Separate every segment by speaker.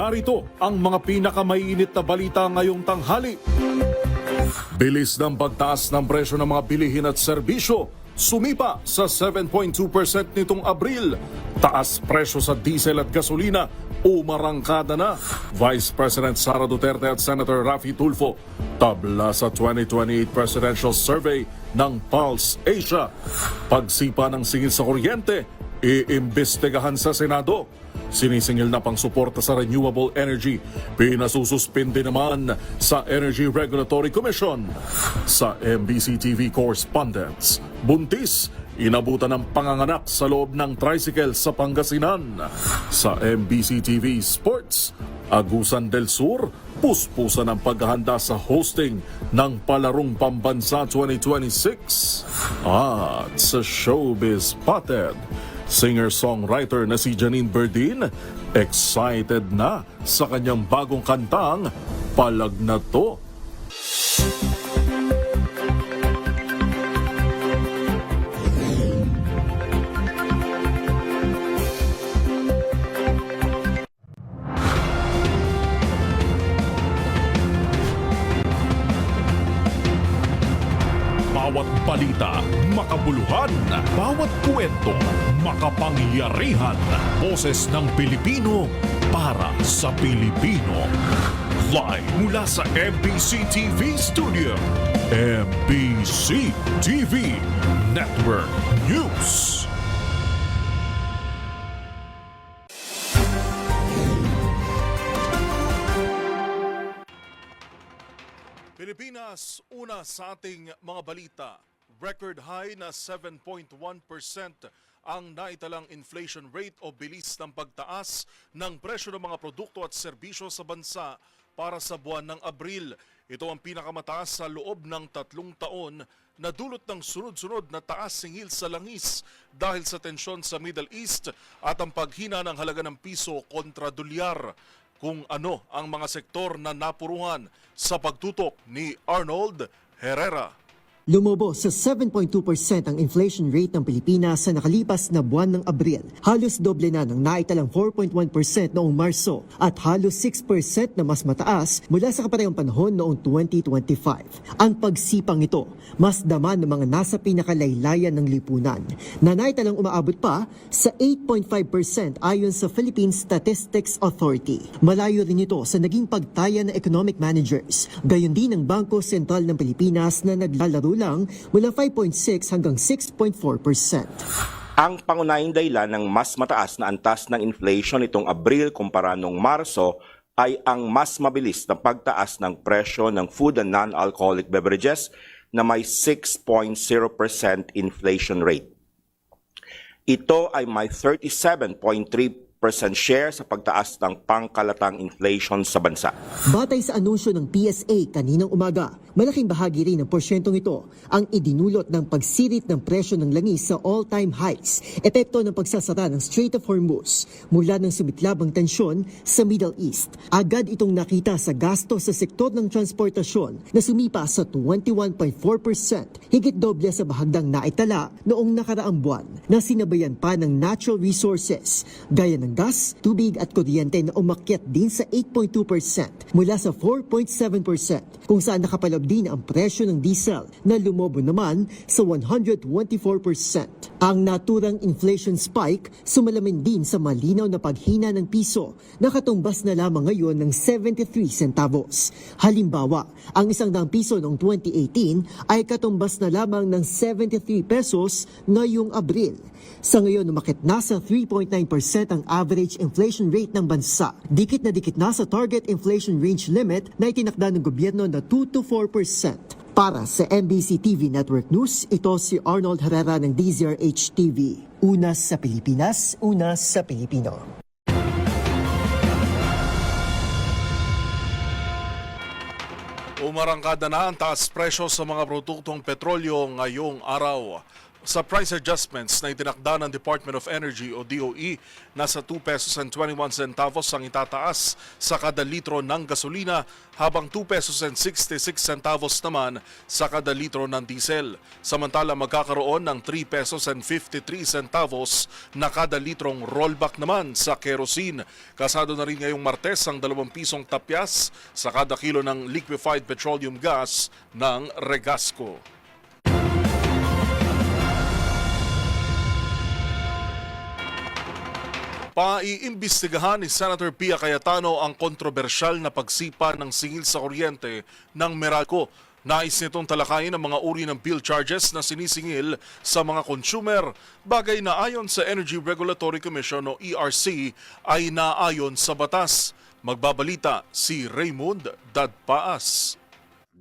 Speaker 1: Narito ang mga pinakamainit na balita ngayong tanghali. Bilis ng pagtaas ng presyo ng mga bilihin at serbisyo, sumipa sa 7.2% nitong Abril. Taas presyo sa diesel at gasolina, umarangkada na. Vice President Sara Duterte at Senator Raffy Tulfo tabla sa 2028 Presidential Survey ng Pulse Asia. Pagsipa ng singil sa kuryente, iimbestigahan sa Senado. Sinisingil na pang suporta sa renewable energy, pinasususpinde naman sa Energy Regulatory Commission. Sa MBC TV correspondents, buntis, inabutan ng panganganak sa loob ng tricycle sa Pangasinan. Sa MBC TV Sports, Agusan del Sur, puspusan ang paghahanda sa hosting ng Palarong Pambansa 2026. At sa Showbiz Spotted, singer-songwriter na si Janine Berdin, excited na sa kanyang bagong kantang, Palag na To. Bawat balita, makabuluhan. Bawat kwento, makapangyarihan. Boses ng Pilipino para sa Pilipino. Live mula sa MBC TV Studio. MBC TV Network News. Pilipinas, una sa ating mga balita. Record high na 7.1% ang naitalang inflation rate o bilis ng pagtaas ng presyo ng mga produkto at serbisyo sa bansa para sa buwan ng Abril. Ito ang pinakamataas sa loob ng 3 taon na dulot ng sunod-sunod na taas singil sa langis dahil sa tensyon sa Middle East at ang paghina ng halaga ng piso kontra dolyar. Kung ano ang mga sektor na napuruhan sa pagtutok ni Arnold Herrera.
Speaker 2: Lumobo sa 7.2% ang inflation rate ng Pilipinas sa nakalipas na buwan ng Abril. Halos doble na ng naitalang 4.1% noong Marso at halos 6% na mas mataas mula sa kaparehong panahon noong 2025. Ang pagsipang ito, mas daman ng mga nasa pinakalaylayan ng lipunan na naitalang umaabot pa sa 8.5% ayon sa Philippine Statistics Authority. Malayo rin ito sa naging pagtaya ng economic managers, gayon din ng Bangko Sentral ng Pilipinas na naglalaro lang mula 5.6 hanggang 6.4%.
Speaker 3: Ang pangunahing dahilan ng mas mataas na antas ng inflation itong Abril kumpara noong Marso ay ang mas mabilis na pagtaas ng presyo ng food and non-alcoholic beverages na may 6.0% inflation rate. Ito ay may 37.3% share sa pagtaas ng pangkalatang inflation sa bansa.
Speaker 2: Batay sa anunsyo ng PSA kaninang umaga, malaking bahagi rin ng porsyentong ito ang idinulot ng pagsirit ng presyo ng langis sa all-time highs, epekto ng pagsasara ng Strait of Hormuz mula ng sumiklabang tensyon sa Middle East. Agad itong nakita sa gasto sa sektor ng transportasyon na sumipa sa 21.4%, higit doble sa bahagdang naitala noong nakaraang buwan na sinabayan pa ng natural resources gaya ng gas, tubig at kuryente na umakyat din sa 8.2% mula sa 4.7%, kung saan nakapalab din ang presyo ng diesel na lumobo naman sa 124%. Ang naturang inflation spike sumalamin din sa malinaw na paghina ng piso na katumbas na lamang ngayon ng 73 centavos. Halimbawa, ang ₱100 noong 2018 ay katumbas na lamang ng 73 pesos ngayong Abril. Sa ngayon, umakit na sa 3.9% ang average inflation rate ng bansa. Dikit na sa target inflation range limit na itinakda ng gobyerno na 2 to 4%. Para sa MBC TV Network News, ito si Arnold Herrera ng DZRH TV. Una sa Pilipinas, una sa Pilipino.
Speaker 1: Umarangkada na ang taas presyo sa mga produktong petrolyo ngayong araw. Sa price adjustments na itinakda ng Department of Energy o DOE, nasa 2 pesos and 21 centavos ang itataas sa kada litro ng gasolina habang 2 pesos and 66 centavos naman sa kada litro ng diesel. Samantala magkakaroon ng 3 pesos and 53 centavos na kada litrong rollback naman sa kerosene. Kasado na rin ngayong Martes ang 2 pisong tapyas sa kada kilo ng liquefied petroleum gas ng Regasco. Paiimbestigahan ni Senator Pia Cayetano ang kontrobersyal na pagsipa ng singil sa kuryente ng Meralco. Nais nitong talakayin ang mga uri ng bill charges na sinisingil sa mga consumer, bagay na ayon sa Energy Regulatory Commission o ERC ay naayon sa batas. Magbabalita si Raymond Dadpaas.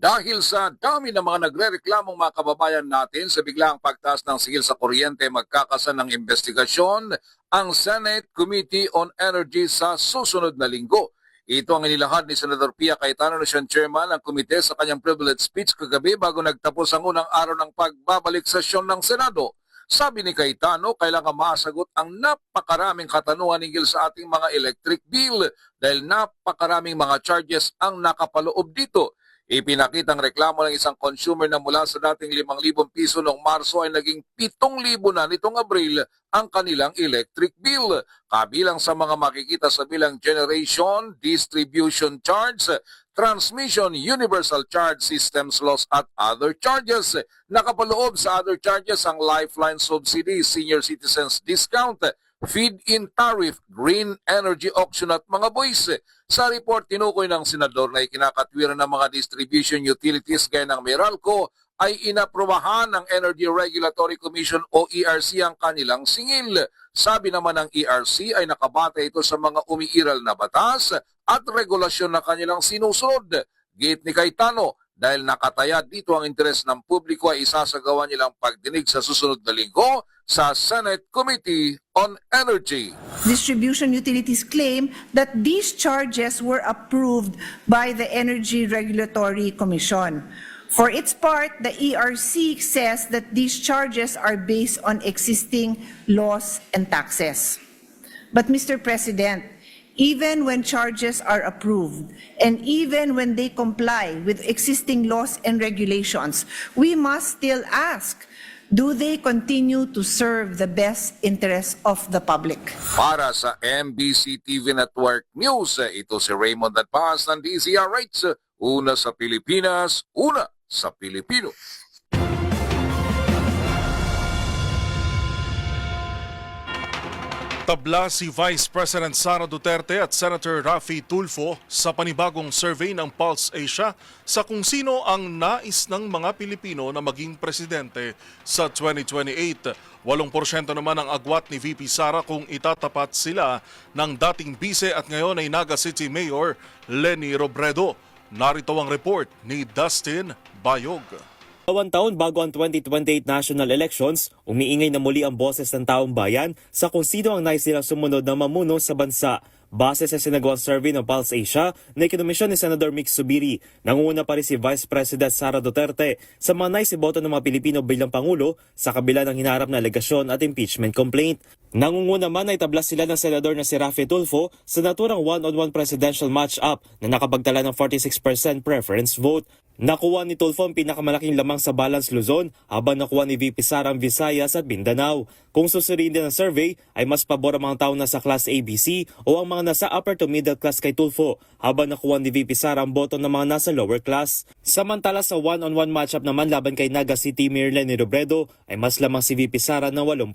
Speaker 4: Dahil sa dami ng mga nagrereklamong mga kababayan natin sa biglang pagtaas ng singil sa kuryente, magkakasan ng investigasyon ang Senate Committee on Energy sa susunod na linggo. Ito ang inilahad ni Senator Pia Cayetano na siyang chairman ng komite sa kanyang privilege speech kagabi bago nagtapos ang unang araw ng pagbabalik sesyon ng Senado. Sabi ni Cayetano, kailangan masagot ang napakaraming katanungan hinggil sa ating mga electric bill dahil napakaraming mga charges ang nakapaloob dito. Ipinakitang reklamo ng isang consumer na mula sa dating 5,000 piso noong Marso ay naging 7,000 na nitong Abril ang kanilang electric bill. Kabilang sa mga makikita sa bilang generation, distribution charge, transmission, universal charge systems loss at other charges. Nakapaloob sa other charges ang lifeline subsidy, senior citizens discount, feed-in tariff, green energy auction at mga buwis. Sa report, tinukoy ng senador na ikinakatwiran ng mga distribution utilities gaya ng Meralco ay inaprobahan ng Energy Regulatory Commission o ERC ang kanilang singil. Sabi naman ng ERC ay nakabata ito sa mga umiiral na batas at regulasyon na kanilang sinusunod. Gate ni Cayetano, dahil nakataya dito ang interes ng publiko ay isasagawa nilang pagdinig sa susunod na linggo sa Senate Committee on Energy.
Speaker 5: Distribution utilities claim that these charges were approved by the Energy Regulatory Commission. For its part, the ERC says that these charges are based on existing laws and taxes. But Mr. President, even when charges are approved and even when they comply with existing laws and regulations, we must still ask, do they continue to serve the best interests of the public?
Speaker 4: Para sa MBC TV Network News, ito si Raymond Dadpaas ng DZRH. Una sa Pilipinas, una sa Pilipino.
Speaker 1: Tabla si Vice President Sara Duterte at Senator Raffy Tulfo sa panibagong survey ng Pulse Asia sa kung sino ang nais ng mga Pilipino na maging presidente sa 2028. 8% naman ang agwat ni VP Sara kung itatapat sila ng dating bise at ngayon ay Naga City Mayor Leni Robredo. Narito ang report ni Dustin Bayog.
Speaker 6: 2 taon bago ang 2028 national elections, umiingay na muli ang boses ng taong bayan sa kung sino ang nais nilang sumunod na mamuno sa bansa. Base sa sinagawang survey ng Pulse Asia na ikinomisyon ni Senador Mick Subiri, nangunguna pa rin si Vice President Sara Duterte sa mga nais iboto ng mga Pilipino bilang Pangulo sa kabila ng hinaharap na alegasyon at impeachment complaint. Nangunguna man ay tabla sila ng Senador na si Raffy Tulfo sa naturang one-on-one presidential match-up na nakapagtala ng 46% preference vote. Nakuha ni Tulfo ang pinakamalaking lamang sa Balance Luzon habang nakuha ni VP Sara ang Visayas at Mindanao. Kung susuriin din ang survey ay mas pabor ang mga tao nasa class ABC o ang mga nasa upper to middle class kay Tulfo habang nakuha ni VP Sara ang boto ng mga nasa lower class. Samantala sa one-on-one matchup naman laban kay Naga City Mayor Leni Robredo ay mas lamang si VP Sara ng 8%.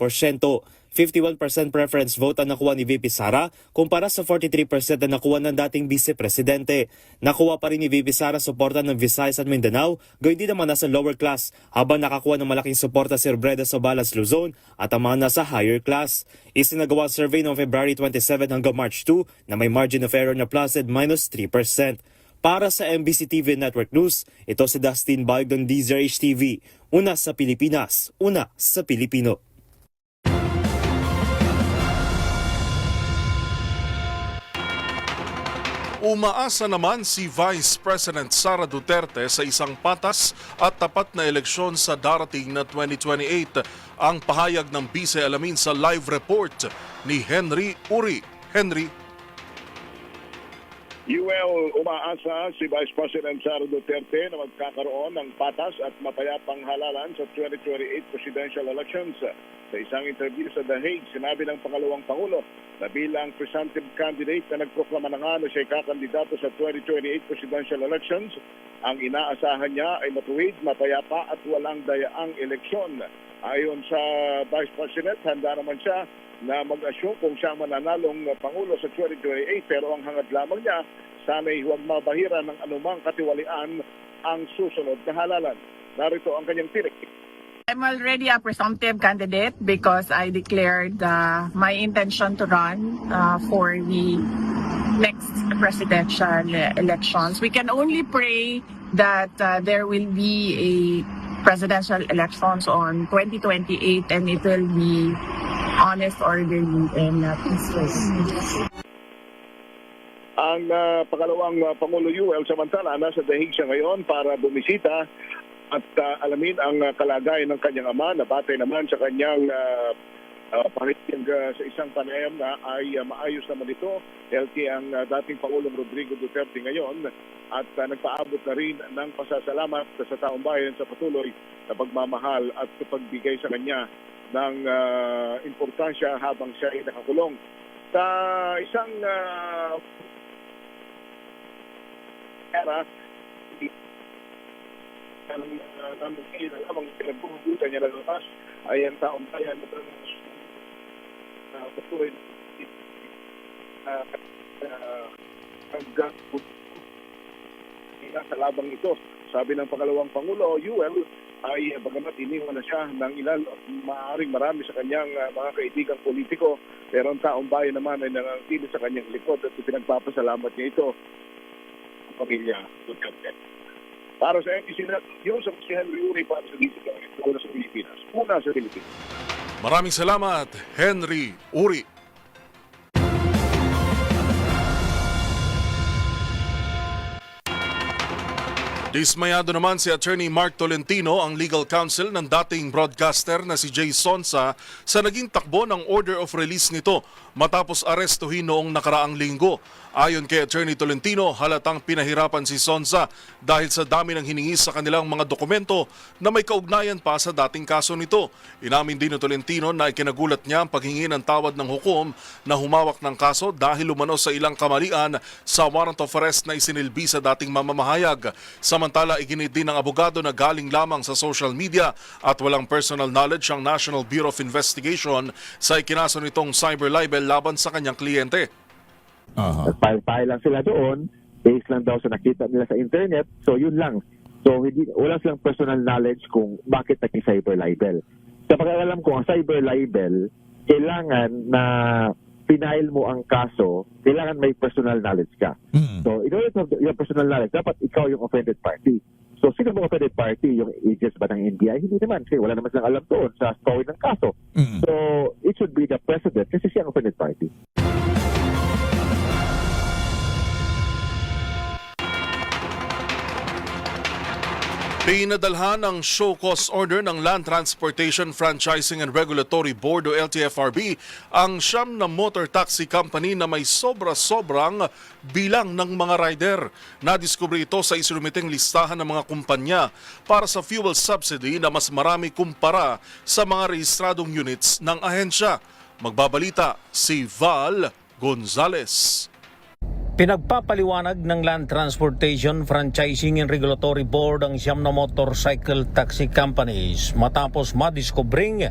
Speaker 6: 51% preference vote ang nakuha ni VP Sara kumpara sa 43% na nakuha ng dating vice-presidente. Nakuha pa rin ni VP Sara suporta ng Visayas at Mindanao, gayon din naman nasa lower class habang nakakuha ng malaking suporta si Robredo sa Balance Luzon at ang mga nasa higher class. Isinagawa ang survey noong February 27 hanggang March 2 na may margin of error na plus at minus 3%. Para sa MBC TV Network News, ito si Dustin Bayog ng DZRH TV. Una sa Pilipinas, una sa Pilipino.
Speaker 1: Umaasa naman si Vice President Sara Duterte sa isang patas at tapat na eleksyon sa darating na 2028. Ang pahayag ng Bise Alamin sa live report ni Henry Uri. Henry.
Speaker 7: UL, umaasa si Vice President Sara Duterte na magkakaroon ng patas at mapayapang halalan sa 2028 presidential elections. Sa isang interview sa The Hague, sinabi ng pangalawang Pangulo na bilang presumptive candidate na nagproklama na nga na siya'y kakandidato sa 2028 presidential elections, ang inaasahan niya ay matuwid, mapayapa at walang dayaang eleksyon. Ayon sa Vice President, handa naman siya na mag-assume kung siya mananalong Pangulo sa 2028, pero ang hangad lamang niya, sana'y huwag mabahira ng anumang katiwalian ang susunod na halalan. Narito ang kanyang tinik.
Speaker 8: I'm already a presumptive candidate because I declared my intention to run for the next presidential elections. We can only pray that there will be a presidential elections on 2028 and it will be honest, orderly, and peaceful.
Speaker 7: Ang pangalawang Pangulo UL samantala nasa The Hague siya ngayon para bumisita at alamin ang kalagayan ng kanyang ama na batay naman sa kanyang pahayag sa isang panayam na ay maayos naman ito. Healthy ang dating Pangulong Rodrigo Duterte ngayon at nagpaabot na rin ng pasasalamat sa taong bayan sa patuloy na pagmamahal at pagbigay sa kanya ng importansya habang siya ay nakakulong. Sa isang era, ang pinagbubutan niya na labas ay ang taong bayan na patuloy hanggang sa labang ito. Sabi ng pangalawang Pangulo, UL, ay bagamat iniwan na siya ng ilan, maaaring marami sa kanyang mga kaibigang politiko, pero ang taong bayan naman ay nanangtili sa kanyang likod at pinagpapasalamat niya ito ang pamilya Duterte. Para sa NBC News, si Henry Uri para sa DCI, una sa Pilipinas. Una sa Pilipinas.
Speaker 1: Maraming salamat, Henry Uri. Dismayado naman si Attorney Mark Tolentino, ang legal counsel ng dating broadcaster na si Jay Sonsa, sa naging takbo ng order of release nito matapos arestuhin noong nakaraang linggo. Ayon kay Attorney Tolentino, halatang pinahirapan si Sonsa dahil sa dami ng hiningi sa kanilang mga dokumento na may kaugnayan pa sa dating kaso nito. Inamin din ni Tolentino na ikinagulat niya ang paghingi ng tawad ng hukom na humawak ng kaso dahil umano sa ilang kamalian sa warrant of arrest na isinilbi sa dating mamamahayag. Samantala, iginit din ng abogado na galing lamang sa social media at walang personal knowledge ang National Bureau of Investigation sa ikinaso nitong cyber libel laban sa kanyang kliyente.
Speaker 9: Nagpahal lang sila doon, based lang daw sa nakita nila sa internet, so yun lang. So wala silang personal knowledge kung bakit naging cyber libel. Sa pag-alam ko, ang cyber libel, kailangan na pinail mo ang kaso, kailangan may personal knowledge ka. So in order to have your personal knowledge, dapat ikaw yung offended party. So sino bang offended party? Yung agents ba ng NBI? Hindi naman, kasi wala naman silang alam doon sa story ng kaso. So it should be the president kasi siya ang offended party.
Speaker 1: Pinadalhan ng show cause order ng Land Transportation Franchising and Regulatory Board o LTFRB ang 9 na motor taxi company na may sobra-sobrang bilang ng mga rider. Nadiskubre ito sa isinumiteng listahan ng mga kumpanya para sa fuel subsidy na mas marami kumpara sa mga rehistradong units ng ahensya. Magbabalita si Val Gonzales.
Speaker 10: Pinagpapaliwanag ng Land Transportation Franchising and Regulatory Board ang 9 na motorcycle taxi companies matapos madiskubring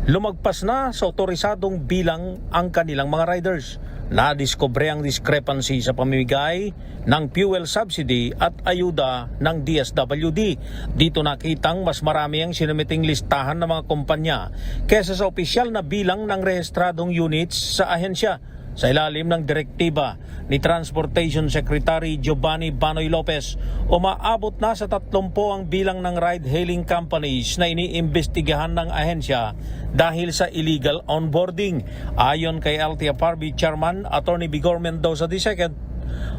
Speaker 10: lumagpas na sa otorisadong bilang ang kanilang mga riders. Nadiskubre ang discrepancy sa pamimigay ng fuel subsidy at ayuda ng DSWD. Dito nakitang mas marami ang sinumiting listahan ng mga kumpanya kaysa sa opisyal na bilang ng rehistradong units sa ahensya. Sa ilalim ng direktiba ni Transportation Secretary Giovanni Banoy Lopez, umaabot na sa 30 ang bilang ng ride-hailing companies na iniimbestigahan ng ahensya dahil sa illegal onboarding. Ayon kay LTFRB Chairman Attorney Vigor Mendoza II,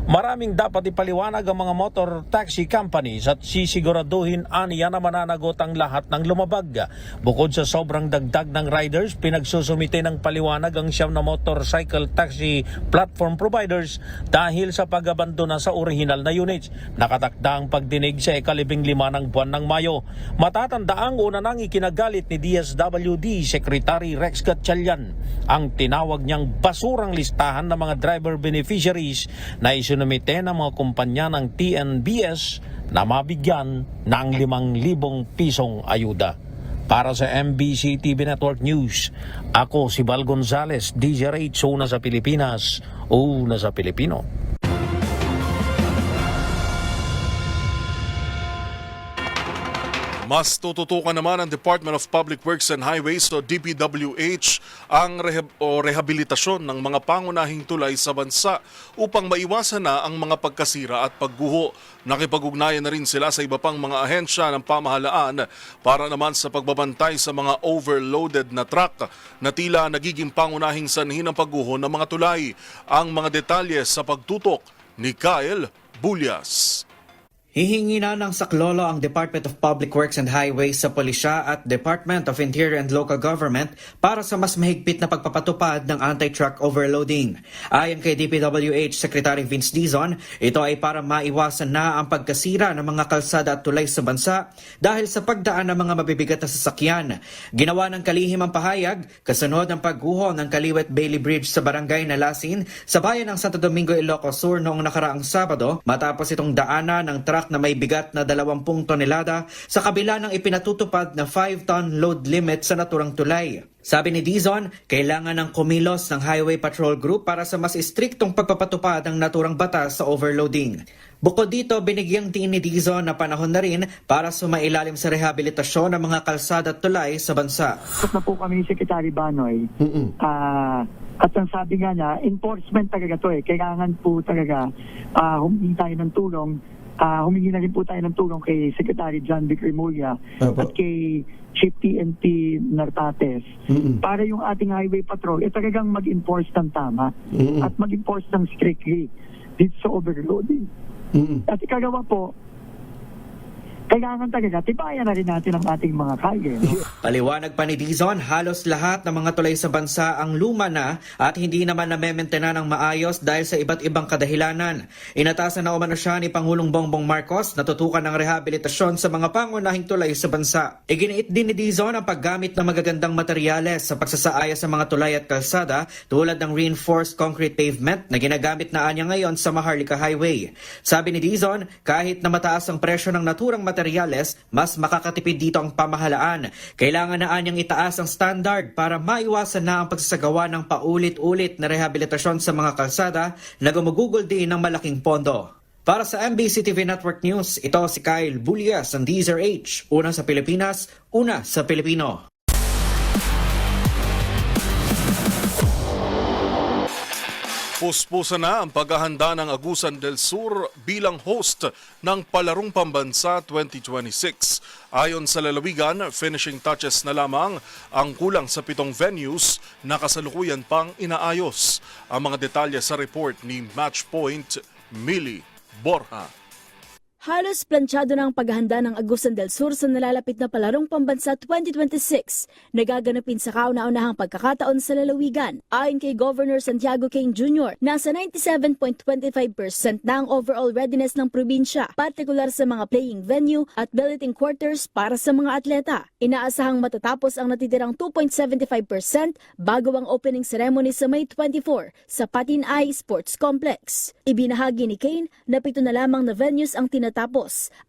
Speaker 10: Maraming dapat ipaliwanag ang mga motor taxi companies at sisiguraduhin aniya na mananagot ang lahat ng lumabag. Bukod sa sobrang dagdag ng riders, pinagsusumite ng paliwanag ang siyam na motorcycle taxi platform providers dahil sa pag-abandona sa orihinal na units. Nakatakda ang pagdinig sa ika-15 ng buwan ng Mayo. Matatandaang una nang ikinagalit ni DSWD Secretary Rex Gatchalian ang tinawag niyang basurang listahan ng mga driver beneficiaries na isinumite ng mga kumpanya ng TNBS na mabigyan ng 5,000 pisong ayuda. Para sa MBC TV Network News, ako si Val Gonzales, DZRH, una sa Pilipinas, una sa Pilipino.
Speaker 1: Mas tututukan naman ng Department of Public Works and Highways o DPWH ang rehabilitasyon ng mga pangunahing tulay sa bansa upang maiwasan na ang mga pagkasira at pagguho. Nakipag-ugnayan na rin sila sa iba pang mga ahensya ng pamahalaan para naman sa pagbabantay sa mga overloaded na truck na tila nagiging pangunahing sanhi ng pagguho ng mga tulay. Ang mga detalye sa pagtutok ni Kyle Bulyas.
Speaker 11: Hihingi na ng saklolo ang Department of Public Works and Highways sa Pulisya at Department of Interior and Local Government para sa mas mahigpit na pagpapatupad ng anti-truck overloading. Ayon kay DPWH Secretary Vince Dizon, ito ay para maiwasan na ang pagkasira ng mga kalsada at tulay sa bansa dahil sa pagdaan ng mga mabibigat na sasakyan. Ginawa ng kalihim ang pahayag kasunod ng pagguho ng Kaliwet Bailey Bridge sa barangay Nalasin sa bayan ng Santo Domingo, Ilocos Sur noong nakaraang Sabado matapos itong daanan ng truck na may bigat na 20 tonelada sa kabila ng ipinatutupad na 5-ton load limit sa naturang tulay. Sabi ni Dizon, kailangan ng kumilos ng Highway Patrol Group para sa mas istriktong pagpapatupad ng naturang batas sa overloading. Bukod dito, binigyang din ni Dizon na panahon na rin para sumailalim sa rehabilitasyon ng mga kalsada at tulay sa bansa.
Speaker 12: Tapos na po kami ni Secretary Banoy. At ang sabi nga na, enforcement talaga to eh. Kailangan po talaga humingi tayo ng tulong. Humingi na rin po tayo ng tulong kay Secretary John Vic Remulla at kay Chief PNP Nartates para yung ating highway patrol talagang mag-enforce ng tama at mag-enforce ng strictly dito sa overloading. At ikagawa po, kailangan talaga, tibayan na rin natin ang ating mga kalye. No?
Speaker 11: Paliwanag pa ni Dizon, halos lahat ng mga tulay sa bansa ang luma na at hindi naman na-maintain ng maayos dahil sa iba't ibang kadahilanan. Inatasan na umano siya ni Pangulong Bongbong Marcos na tutukan ng rehabilitasyon sa mga pangunahing tulay sa bansa. Iginiit din ni Dizon ang paggamit ng magagandang materyales sa pagsasaaya sa mga tulay at kalsada tulad ng reinforced concrete pavement na ginagamit na anya ngayon sa Maharlika Highway. Sabi ni Dizon, kahit na mataas ang presyo ng naturang materyales, mas makakatipid dito ang pamahalaan. Kailangan na anyang itaas ang standard para maiwasan na ang pagsasagawa ng paulit-ulit na rehabilitasyon sa mga kalsada na gumugugol din ng malaking pondo. Para sa MBC TV Network News, ito si Kyle Bulyas ng DZRH, una sa Pilipinas, una sa Pilipino.
Speaker 1: Puspusa na ang paghahanda ng Agusan del Sur bilang host ng Palarong Pambansa 2026. Ayon sa lalawigan, finishing touches na lamang ang kulang sa 7 venues na kasalukuyan pang inaayos. Ang mga detalye sa report ni Matchpoint, Millie Borja.
Speaker 13: Halos planchado na ang paghahanda ng Agusan del Sur sa nalalapit na Palarong Pambansa 2026 na gaganapin sa kauna-unahang pagkakataon sa lalawigan. Ayon kay Governor Santiago Cain Jr., nasa 97.25% na ang overall readiness ng probinsya, partikular sa mga playing venue at billeting quarters para sa mga atleta. Inaasahang matatapos ang natitirang 2.75% bago ang opening ceremony sa May 24 sa Patinay Sports Complex. Ibinahagi ni Cain na 7 na lamang na venues ang tinatapos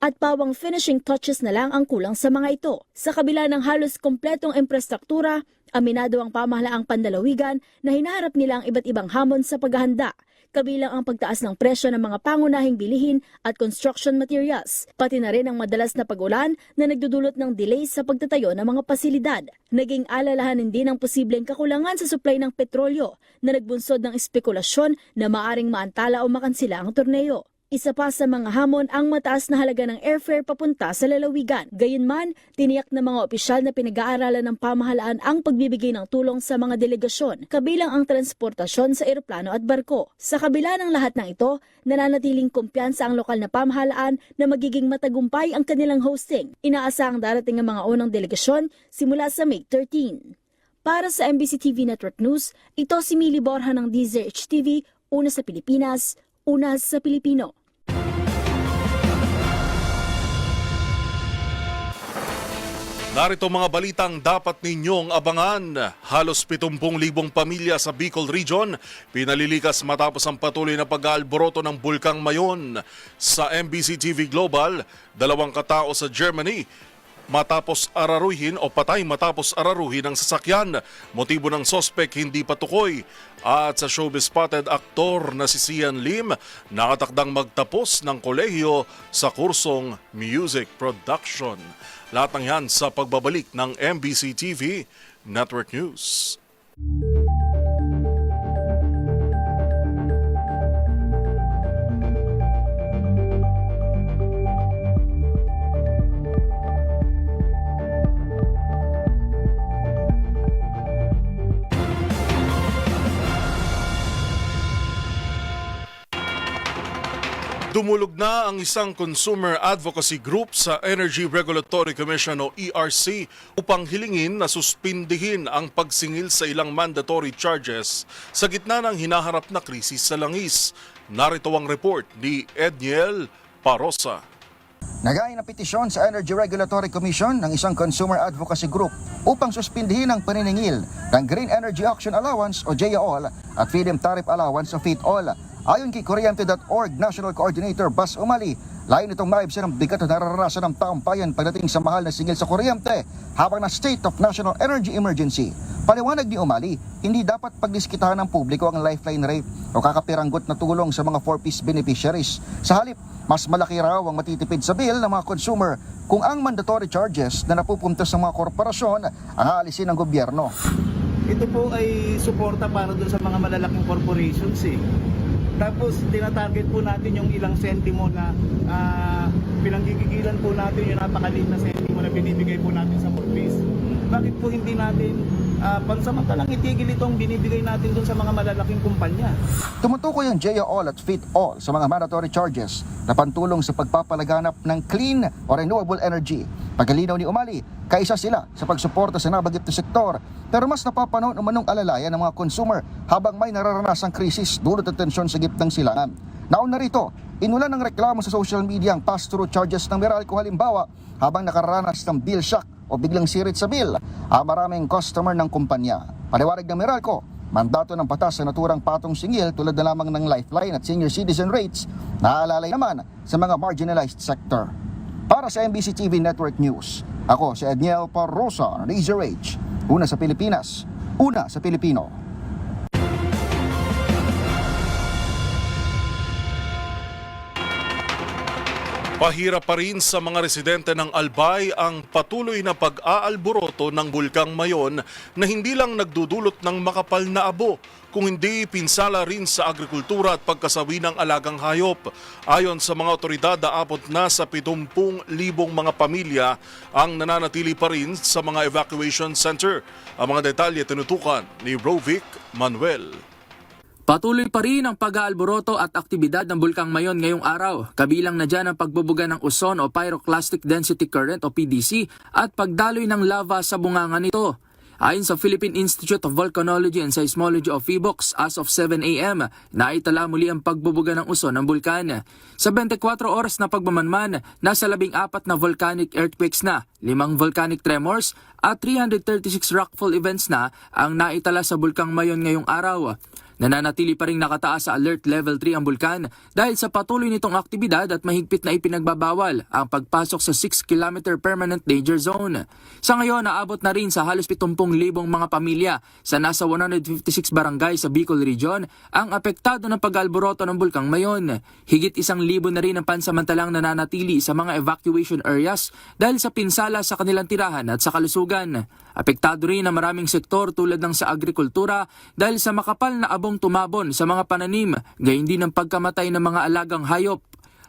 Speaker 13: at pawang finishing touches na lang ang kulang sa mga ito. Sa kabila ng halos kompletong infrastruktura, aminado ang pamahalaang pandalawigan na hinaharap nila ang iba't ibang hamon sa paghahanda, kabilang ang pagtaas ng presyo ng mga pangunahing bilihin at construction materials, pati na rin ang madalas na pag-ulan na nagdudulot ng delay sa pagtatayo ng mga pasilidad. Naging alalahanin din ang posibleng kakulangan sa supply ng petrolyo na nagbunsod ng espekulasyon na maaring maantala o makansila ang torneo. Isa pa sa mga hamon ang mataas na halaga ng airfare papunta sa lalawigan. Gayunman, tiniyak ng mga opisyal na pinag-aaralan ng pamahalaan ang pagbibigay ng tulong sa mga delegasyon, kabilang ang transportasyon sa eroplano at barko. Sa kabila ng lahat ng ito, nananatiling kumpiyansa ang lokal na pamahalaan na magiging matagumpay ang kanilang hosting. Inaasahang darating ang mga unang delegasyon simula sa May 13. Para sa MBC TV Network News, ito si Mili Borja ng DZRH TV, una sa Pilipinas, una sa Pilipino.
Speaker 1: Narito mga balitang dapat ninyong abangan. Halos 70,000 pamilya sa Bicol Region pinalilikas matapos ang patuloy na pag-aalboroto ng Bulkang Mayon. Sa MBC TV Global, 2 katao sa Germany matapos araruhin o patay matapos araruhin ang sasakyan. Motibo ng sospek hindi patukoy. At sa showbiz spotted aktor na si Sian Lim, nakatakdang magtapos ng kolehiyo sa kursong Music Production. Lahat ng yan sa pagbabalik ng MBC TV Network News. Dumulog na ang isang consumer advocacy group sa Energy Regulatory Commission o ERC upang hilingin na suspindihin ang pagsingil sa ilang mandatory charges sa gitna ng hinaharap na krisis sa langis. Narito ang report ni Edniel Parosa.
Speaker 14: Naghain ng petisyon sa Energy Regulatory Commission ng isang consumer advocacy group upang suspindihin ang paniningil ng Green Energy Auction Allowance o GEAAL at Feed-in Tariff Allowance o FEED-ALL. Ayon kay Kuryente.org National Coordinator Bas Umali, layon itong maibsan ang bigat na nararanasan ng taong bayan pagdating sa mahal na singil sa kuryente habang na state of national energy emergency. Paliwanag ni Umali, hindi dapat pagdiskitahan ng publiko ang lifeline rate o kakapiranggot na tulong sa mga 4-piece beneficiaries. Sa halip, mas malaki raw ang matitipid sa bill ng mga consumer kung ang mandatory charges na napupunta sa mga korporasyon ang aalisin ng gobyerno.
Speaker 15: Ito po ay suporta para doon sa mga malalaking corporations Tapos tinatarget po natin yung ilang sentimo na pinanggigigilan po natin yung napakaliit na sentimo na binibigay po natin sa 4-piece. Bakit po hindi natin pansamantalang itigil itong binibigay natin dun sa mga malalaking kumpanya?
Speaker 14: Tumutukoy ang GEAAL at FEED-ALL sa mga mandatory charges na pantulong sa pagpapalaganap ng clean o renewable energy. Pagkalinaw ni Umali, kaisa sila sa pagsuporta sa nabanggit na sektor, pero mas napapanahon umanong alalayan ng mga consumer habang may nararanasang krisis dulot ng tensyon sa gitnang silangan. Nauna rito, inulan ng reklamo sa social media ang pass-through charges ng Meralco halimbawa habang nakararanas ng bill shock o biglang sirit sa bill ang maraming customer ng kumpanya. Paliwanag ng Meralco, mandato ng batas sa naturang patong singil tulad na lamang ng lifeline at senior citizen rates na aalalay naman sa mga marginalized sector. Para sa MBC TV Network News, ako si Edniel Parosa, DZRH, una sa Pilipinas, una sa Pilipino.
Speaker 1: Pahirap pa rin sa mga residente ng Albay ang patuloy na pag-aalboroto ng Bulkang Mayon na hindi lang nagdudulot ng makapal na abo, kung hindi pinsala rin sa agrikultura at pagkasawi ng alagang hayop. Ayon sa mga otoridad, aabot na sa 70,000 mga pamilya ang nananatili pa rin sa mga evacuation center. Ang mga detalye tinutukan ni Rovic Manuel.
Speaker 16: Patuloy pa rin ang pag-aalboroto at aktibidad ng Bulkang Mayon ngayong araw. Kabilang na dyan ang pagbubuga ng uson o Pyroclastic Density Current o PDC at pagdaloy ng lava sa bunganga nito. Ayon sa Philippine Institute of Volcanology and Seismology o PHIVOLCS, as of 7 a.m., naitala muli ang pagbubuga ng uson ng bulkan. Sa 24 oras na pagmamanman, nasa 14 na volcanic earthquakes na, 5 volcanic tremors at 336 rockfall events na ang naitala sa Bulkang Mayon ngayong araw. Nananatili pa rin nakataas sa Alert Level 3 ang bulkan dahil sa patuloy nitong aktibidad at mahigpit na ipinagbabawal ang pagpasok sa 6-kilometer permanent danger zone. Sa ngayon, naabot na rin sa halos 70,000 mga pamilya sa nasa 156 barangay sa Bicol Region ang apektado ng pag-alboroto ng Bulkang Mayon. Higit 1,000 na rin ang pansamantalang nananatili sa mga evacuation areas dahil sa pinsala sa kanilang tirahan at sa kalusugan. Apektado rin ang maraming sektor tulad ng sa agrikultura dahil sa makapal na abong tumabon sa mga pananim, gayon din ang pagkamatay ng mga alagang hayop.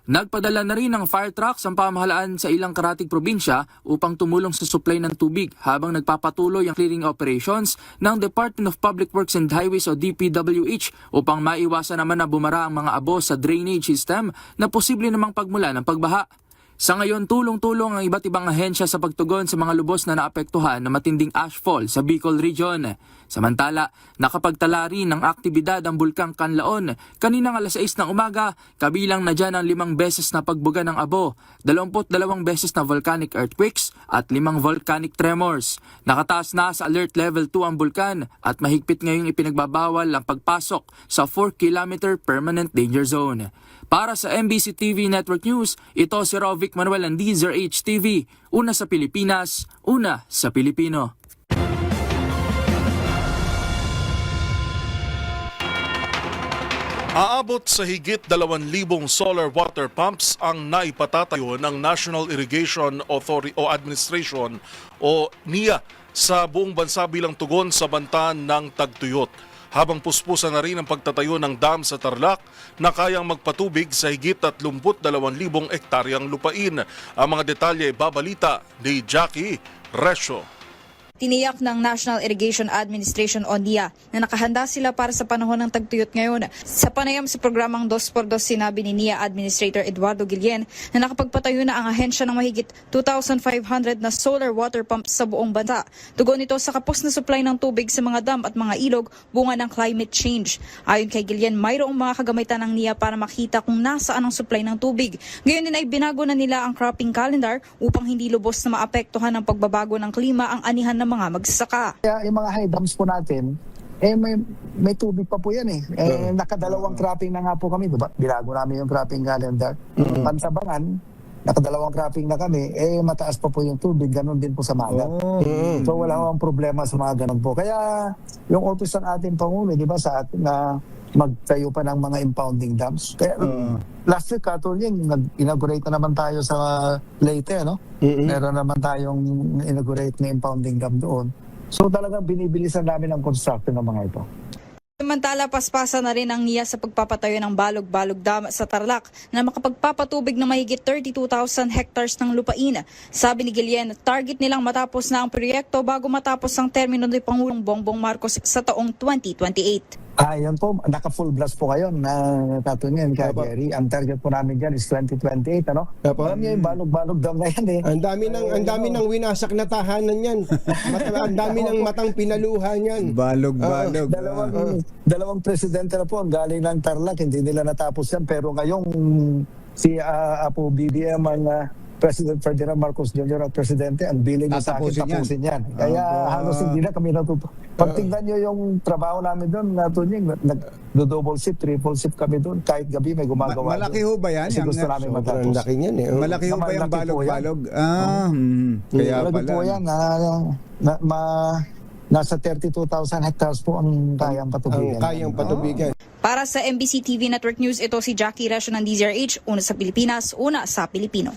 Speaker 16: Nagpadala na rin ng fire trucks ang pamahalaan sa ilang karatig probinsya upang tumulong sa supply ng tubig habang nagpapatuloy ang clearing operations ng Department of Public Works and Highways o DPWH upang maiwasan naman na bumara ang mga abo sa drainage system na posible namang pagmula ng pagbaha. Sa ngayon, tulong-tulong ang iba't ibang ahensya sa pagtugon sa mga lubos na naapektuhan ng matinding ashfall sa Bicol Region. Samantala, nakapagtala rin ng aktibidad ang Bulkang Kanlaon kaninang alas 6 ng umaga, kabilang na dyan ang 5 beses na pagbuga ng abo, 22 beses na volcanic earthquakes at 5 volcanic tremors. Nakataas na sa alert level 2 ang bulkan at mahigpit ngayong ipinagbabawal ang pagpasok sa 4-kilometer permanent danger zone. Para sa MBC TV Network News, ito si Rovic Manuel Andizer HTV, una sa Pilipinas, una sa Pilipino.
Speaker 1: Aabot sa higit 2,000 solar water pumps ang naipatatayo ng National Irrigation Authority o Administration o NIA sa buong bansa bilang tugon sa banta ng tagtuyot. Habang puspusan na rin ang pagtatayo ng dam sa Tarlac na kayang magpatubig sa higit 32,000 ektaryang lupain. Ang mga detalye babalita ni Jackie Resyo.
Speaker 17: Tiniyak ng National Irrigation Administration o NIA na nakahanda sila para sa panahon ng tagtuyot ngayon. Sa panayam sa programang 2x2, sinabi ni NIA Administrator Eduardo Guillen na nakapagpatayo na ang ahensya ng mahigit 2,500 na solar water pumps sa buong bansa. Tugon ito sa kapos na supply ng tubig sa mga dam at mga ilog bunga ng climate change. Ayon kay Guillen, mayroong mga kagamitan ng NIA para makita kung nasaan ang supply ng tubig. Ngayon din ay binago na nila ang cropping calendar upang hindi lubos na maapektuhan ng pagbabago ng klima ang anihan ng mga magsasaka.
Speaker 18: Kaya yung mga high dams po natin, may tubig pa po yan eh. Nakadalawang cropping na nga po kami, diba? Binago namin yung cropping calendar. Pansabangan, nakadalawang cropping na kami, mataas pa po yung tubig, ganun din po sa Magat. So wala akong problema sa mga ganun po. Kaya yung utos ng ating Pangulo, di ba, sa atin na magtayo pa ng mga impounding dams. Kaya last week, nag-inaugurate na naman tayo sa Leyte, no? Meron naman tayong inaugurate na impounding dam doon. So talagang binibilisan namin ang construction ng mga ito.
Speaker 17: Samantala, paspasa na rin ang NIA sa pagpapatayo ng Balog-Balog Dam sa Tarlac na makapagpapatubig ng mahigit 32,000 hectares ng lupain. Sabi ni Guillen, target nilang matapos na ang proyekto bago matapos ang termino ni Pangulong Bongbong Marcos sa taong 2028.
Speaker 18: Yan po, naka-full blast po kayo na tatunyan kay Jerry. Ang target po namin dyan is 2028, ano? Alam niyo yung Balog-Balog Dam na yan eh.
Speaker 19: Ang dami ng winasak na tahanan yan. Ang dami ng matang pinaluhan yan. Balog-Balog.
Speaker 18: Dalawang presidente na po ang galing ng Tarlac, hindi nila natapos yan. Pero ngayong si Apo BBM ang President Ferdinand Marcos Jr. ang presidente, ang bilin niya sa akin tapusin yan. Kaya halos hindi na kami natuto. Pag tingnan nyo yung trabaho namin doon, nag-double shift, triple shift kami doon. Kahit gabi may gumagawa.
Speaker 19: Malaki ho ba yan?
Speaker 18: Kasi gusto namin matapos.
Speaker 19: Ang laki yan eh. Malaki ho ba yung Balog-Balog? Kaya
Speaker 18: pala. Malaki po yan. Nasa 32,000 hectares po ang kayang patubigan.
Speaker 19: Kayang patubigan.
Speaker 17: Para sa MBC TV Network News, ito si Jackie Resyo ng DZRH, una sa Pilipinas, una sa Pilipino.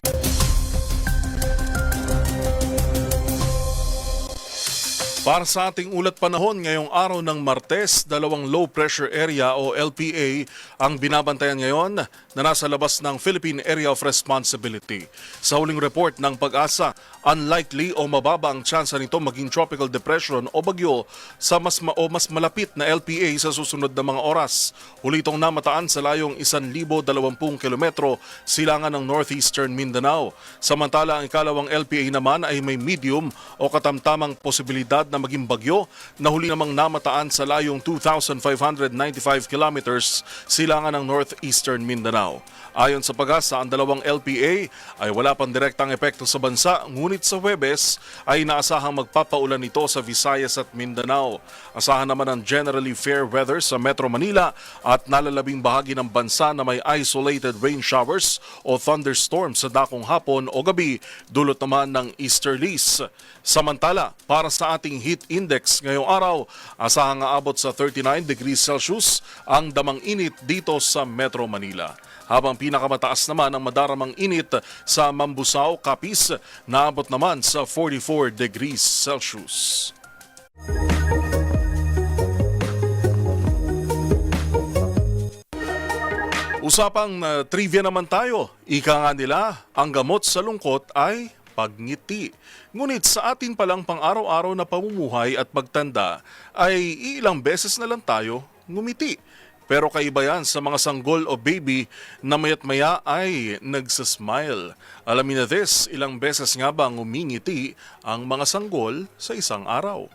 Speaker 1: Para sa ating ulat panahon ngayong araw ng Martes, 2 low pressure area o LPA ang binabantayan ngayon na nasa labas ng Philippine Area of Responsibility. Sa huling report ng Pag-asa, unlikely o mababa ang tsansa nito maging tropical depression o bagyo sa mas malapit na LPA sa susunod na mga oras. Huli itong namataan sa layong 1,020 kilometro silangan ng northeastern Mindanao. Samantala, ang ikalawang LPA naman ay may medium o katamtamang posibilidad na maging bagyo na huli namang namataan sa layong 2,595 kilometers silangan ng northeastern Mindanao. Ayon sa Pag-asa, ang dalawang LPA ay wala pang direktang epekto sa bansa, ngunit sa Huwebes ay inaasahang magpapaulan ito sa Visayas at Mindanao. Asahan naman ang generally fair weather sa Metro Manila at nalalabing bahagi ng bansa na may isolated rain showers o thunderstorms sa dakong hapon o gabi, dulot naman ng easterlies. Samantala, para sa ating heat index ngayong araw, asahang aabot sa 39 degrees Celsius ang damang init dito sa Metro Manila. Habang pinakamataas naman ang madaramang init sa Mambusaw, Capiz, naabot naman sa 44 degrees Celsius. Usapang trivia naman tayo. Ika nga nila, ang gamot sa lungkot ay pagngiti. Ngunit sa atin palang pang-araw-araw na pamumuhay at pagtanda ay ilang beses na lang tayo ngumiti. Pero kaiba yan sa mga sanggol o baby na mayat maya ay nagsasmile. Alamin na this, ilang beses nga ba ngumingiti ang mga sanggol sa isang araw?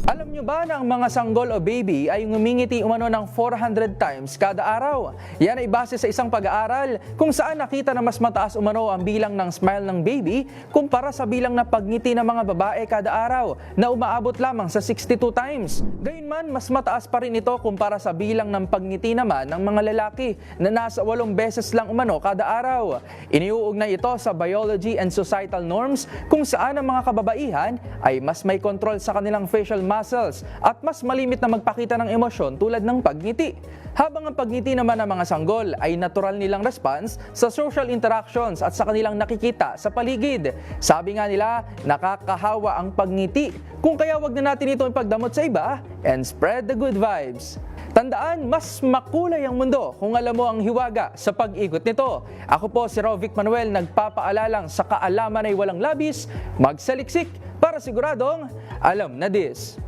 Speaker 20: Alam nyo ba na ang mga sanggol o baby ay ngumingiti umano ng 400 times kada araw? Yan ay base sa isang pag-aaral kung saan nakita na mas mataas umano ang bilang ng smile ng baby kumpara sa bilang na pagngiti ng mga babae kada araw na umaabot lamang sa 62 times. Gayunman, mas mataas pa rin ito kumpara sa bilang ng pagngiti naman ng mga lalaki na nasa 8 beses lang umano kada araw. Iniuugnay ito sa biology and societal norms kung saan ang mga kababaihan ay mas may control sa kanilang facial muscles at mas malimit na magpakita ng emosyon tulad ng pagngiti. Habang ang pagngiti naman ng mga sanggol ay natural nilang response sa social interactions at sa kanilang nakikita sa paligid. Sabi nga nila, nakakahawa ang pagngiti. Kung kaya wag na natin itong ipagdamot sa iba and spread the good vibes. Tandaan, mas makulay ang mundo kung alam mo ang hiwaga sa pag-ikot nito. Ako po si Rovic Manuel, nagpapaalalang sa kaalaman ay walang labis, magsaliksik para siguradong alam na this.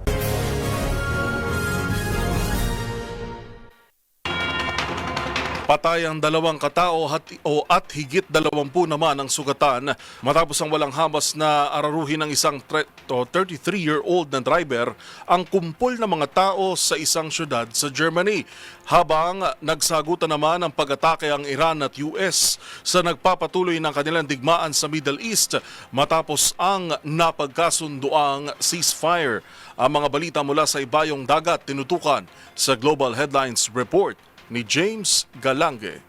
Speaker 1: Patay ang 2 katao at higit 20 naman ang sugatan matapos ang walang hamas na araruhin ng isang 33-year-old na driver ang kumpol ng mga tao sa isang syudad sa Germany. Habang nagsagutan naman ang pag-atake ang Iran at US sa nagpapatuloy ng kanilang digmaan sa Middle East matapos ang napagkasunduang ceasefire. Ang mga balita mula sa ibayong dagat tinutukan sa Global Headlines Report ni James Galange.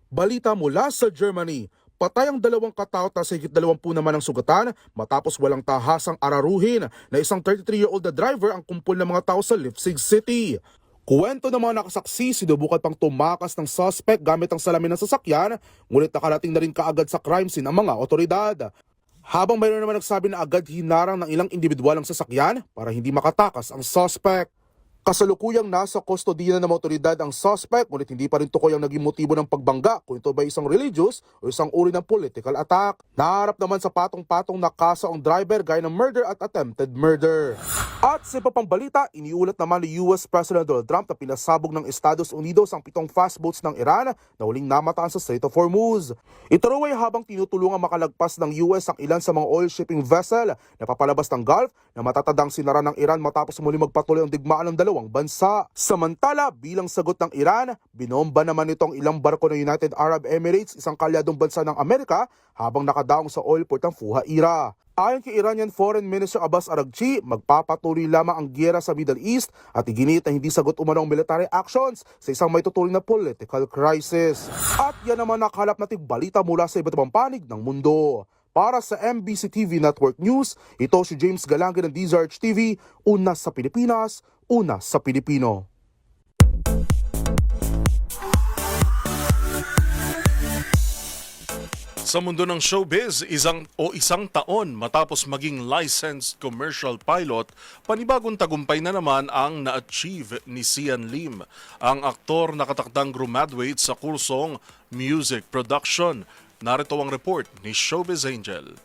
Speaker 21: Balita mula sa Germany, patay ang 2 katao at higit 20 naman ang sugatan matapos walang tahasang araruhin na isang 33-year-old na driver ang kumpol ng mga tao sa Leipzig City. Kuwento ng mga nakasaksi, sinubukan pang tumakas ng suspect gamit ang salamin ng sasakyan, ngunit nakarating na rin kaagad sa crime scene ang mga otoridad. Habang mayroon naman nagsabi na agad hinarang ng ilang individual ang sasakyan para hindi makatakas ang suspect. Kasalukuyang nasa kustodiya ng otoridad ang suspect, ngunit hindi pa rin tukoy ang naging motibo ng pagbangga kung ito ba isang religious o isang uri ng political attack. Naharap naman sa patong-patong na kaso ang driver gaya ng murder at attempted murder. At sa iba pang balita, iniulat naman ni US President Donald Trump na pinasabog ng Estados Unidos ang 7 fast boats ng Iran na huling namataan sa Strait of Hormuz. Ito raw ay habang tinutulungan makalagpas ng US ang ilan sa mga oil shipping vessel na papalabas ng Gulf na matatadang sinara ng Iran matapos muli magpatuloy ang digmaan ng dalawang bansa. Samantala, bilang sagot ng Iran, binomba naman itong ilang barko ng United Arab Emirates, isang kalyadong bansa ng Amerika, habang nakadaong sa oil port ng Fujairah. Ayon kay Iranian Foreign Minister Abbas Araghchi, magpapatuloy lamang ang giyera sa Middle East at iginit na hindi sagot umano ang military actions sa isang may tuturing na political crisis. At yan naman nakalap nating balita mula sa iba't ibang panig ng mundo. Para sa MBC TV Network News, ito si James Galange ng DZRH TV, una sa Pilipinas, una sa Pilipino.
Speaker 1: Sa mundo ng showbiz, isang taon matapos maging licensed commercial pilot, panibagong tagumpay na naman ang na-achieve ni Sian Lim, ang aktor na katakdang graduate sa kursong Music Production. Narito ang report ni Showbiz Angel.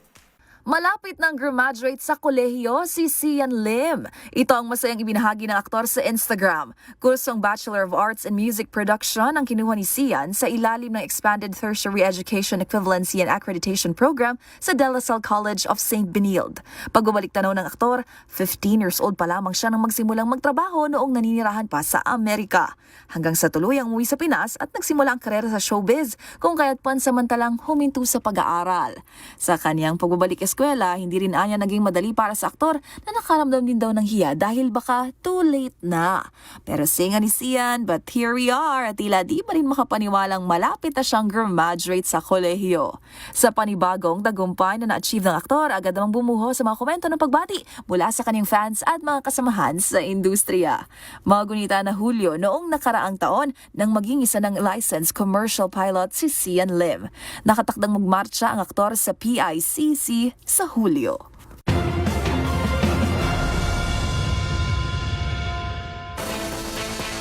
Speaker 22: Malapit nang graduate sa kolehiyo si Sian Lim. Ito ang masayang ibinahagi ng aktor sa Instagram. Kursong Bachelor of Arts in Music Production ang kinuha ni Sian sa ilalim ng Expanded Tertiary Education Equivalency and Accreditation Program sa De La Salle College of St. Benilde. Pagbabalik tanaw ng aktor, 15 years old pa lamang siya nang magsimulang magtrabaho noong naninirahan pa sa Amerika. Hanggang sa tuluyang umuwi sa Pinas at nagsimula ang karera sa showbiz, kung kaya't pansamantalang huminto sa pag-aaral. Sa kaniyang pagbabalik eskwela, hindi rin anya naging madali para sa aktor na nakaramdam din daw ng hiya dahil baka too late na. Pero singa ni Sian, but here we are at tila di pa rin makapaniwalang malapit na siyang graduate sa kolehiyo. Sa panibagong tagumpay na na-achieve ng aktor, agad namang bumuho sa mga komento ng pagbati mula sa kanyang fans at mga kasamahan sa industriya. Magunita na Hulyo noong nakaraang taon nang maging isa ng licensed commercial pilot si Sian Lim. Nakatakdang magmarcha ang aktor sa PICC sa Hulyo.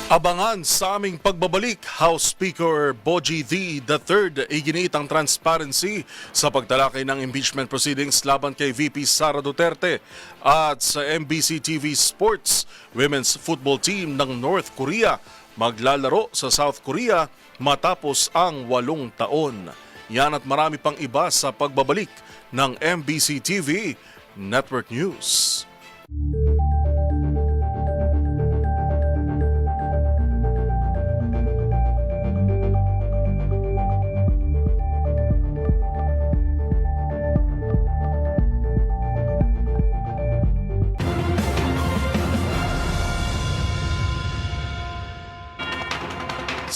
Speaker 1: Abangan sa aming pagbabalik, House Speaker Bogie III iginiit ang transparency sa pagtalakay ng impeachment proceedings laban kay VP Sara Duterte. At sa MBC TV Sports, women's football team ng North Korea maglalaro sa South Korea matapos ang 8 taon. Yan at marami pang iba sa pagbabalik ng MBC TV Network News.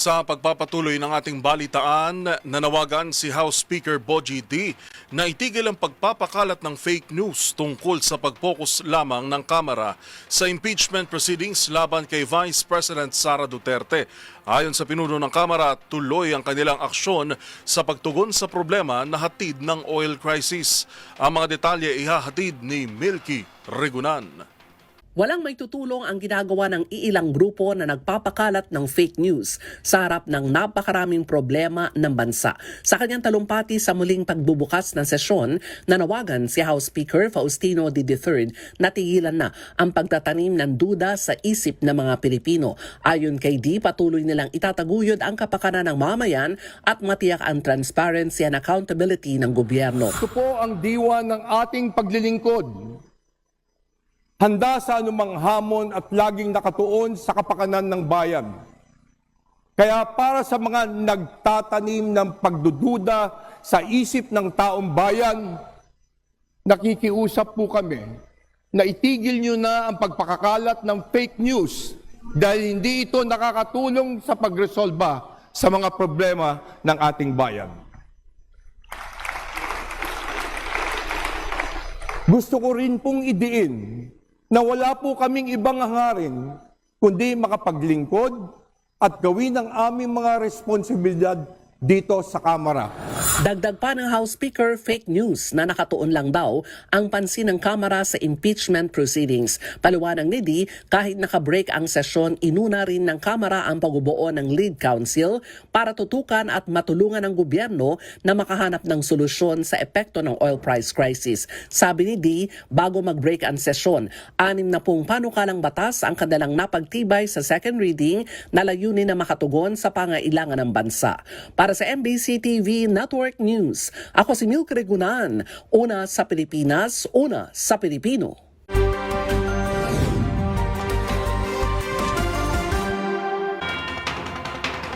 Speaker 1: Sa pagpapatuloy ng ating balitaan, nanawagan si House Speaker Bogie D na itigil ang pagpapakalat ng fake news tungkol sa pag-focus lamang ng Kamara sa impeachment proceedings laban kay Vice President Sara Duterte. Ayon sa pinuno ng Kamara, tuloy ang kanilang aksyon sa pagtugon sa problema na hatid ng oil crisis. Ang mga detalye ihahatid ni Milky Regunan.
Speaker 2: Walang may tutulong ang ginagawa ng iilang grupo na nagpapakalat ng fake news sa harap ng napakaraming problema ng bansa. Sa kanyang talumpati sa muling pagbubukas ng sesyon, nanawagan si House Speaker Faustino D. III na tigilan na ang pagtatanim ng duda sa isip ng mga Pilipino. Ayon kay D, patuloy nilang itataguyod ang kapakanan ng mamayan at matiyak ang transparency and accountability ng gobyerno.
Speaker 3: Ito po ang diwa ng ating paglilingkod. Handa sa anumang hamon at laging nakatuon sa kapakanan ng bayan. Kaya para sa mga nagtatanim ng pagdududa sa isip ng taong bayan, nakikiusap po kami na itigil nyo na ang pagpakakalat ng fake news dahil hindi ito nakakatulong sa pagresolba sa mga problema ng ating bayan. Gusto ko rin pong idiin na wala po kaming ibang hangarin kundi makapaglingkod at gawin ang aming mga responsibilidad dito sa Kamara.
Speaker 2: Dagdag pa ng House Speaker, fake news na nakatuon lang daw ang pansin ng Kamara sa impeachment proceedings. Paliwanag ni D, kahit nakabreak ang sesyon, inuna rin ng Kamara ang pagbubuo ng lead council para tutukan at matulungan ang gobyerno na makahanap ng solusyon sa epekto ng oil price crisis. Sabi ni D, bago mag-break ang sesyon, 6 na pong panukalang batas ang kanilang napagtibay sa second reading na layunin na makatugon sa pangailangan ng bansa. Para sa MBC TV Network News, ako si Milky Regunan, una sa Pilipinas, una sa Pilipino.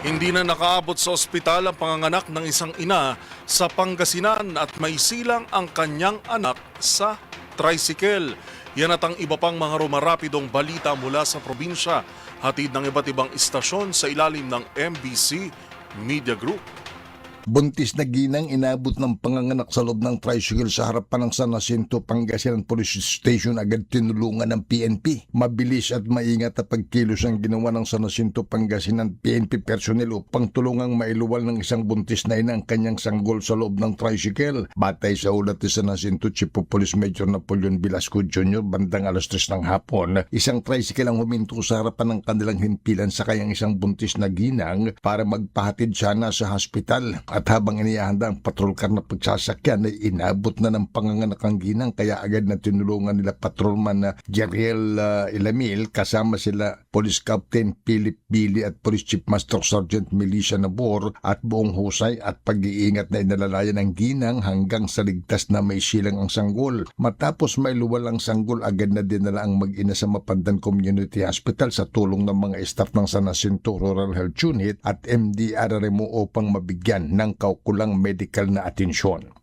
Speaker 1: Hindi na nakaabot sa ospital ang panganganak ng isang ina sa Pangasinan at may silang ang kanyang anak sa tricycle. Yan at ang iba pang mga rumarapidong balita mula sa probinsya, hatid ng iba't ibang istasyon sa ilalim ng MBC Media Group.
Speaker 23: Buntis na ginang inabot ng panganganak sa loob ng tricycle sa harapan ng San Jacinto, Pangasinan Police Station, agad tinulungan ng PNP. Mabilis at maingat na pagkilos ang ginawa ng San Jacinto, Pangasinan PNP personnel upang tulungang mailuwal ng isang buntis na ina ang kanyang sanggol sa loob ng tricycle. Batay sa ulat ni San Jacinto Chief of Police Major Napoleon Velasco Jr. bandang 3:00 ng hapon, isang tricycle ang huminto sa harapan ng kanilang himpilan sa kanyang isang buntis na ginang para magpahatid siya na sa hospital. At habang inihahanda ang patrol car na pagsasakyan ay inabot na ng panganganak ang ginang, kaya agad na tinulungan nila patrolman na Jeriel Ilamil kasama sila Police Captain Philip Billy at Police Chief Master Sergeant Melissa Nabor at buong husay at pag-iingat na inalalayan ng ginang hanggang sa ligtas na may silang ang sanggol. Matapos may luwal ang sanggol, agad na dinala ang mag-ina sa Mapandan Community Hospital sa tulong ng mga staff ng San Jacinto Rural Health Unit at MDRRMO upang mabigyan ng kaukulang medical na atensyon.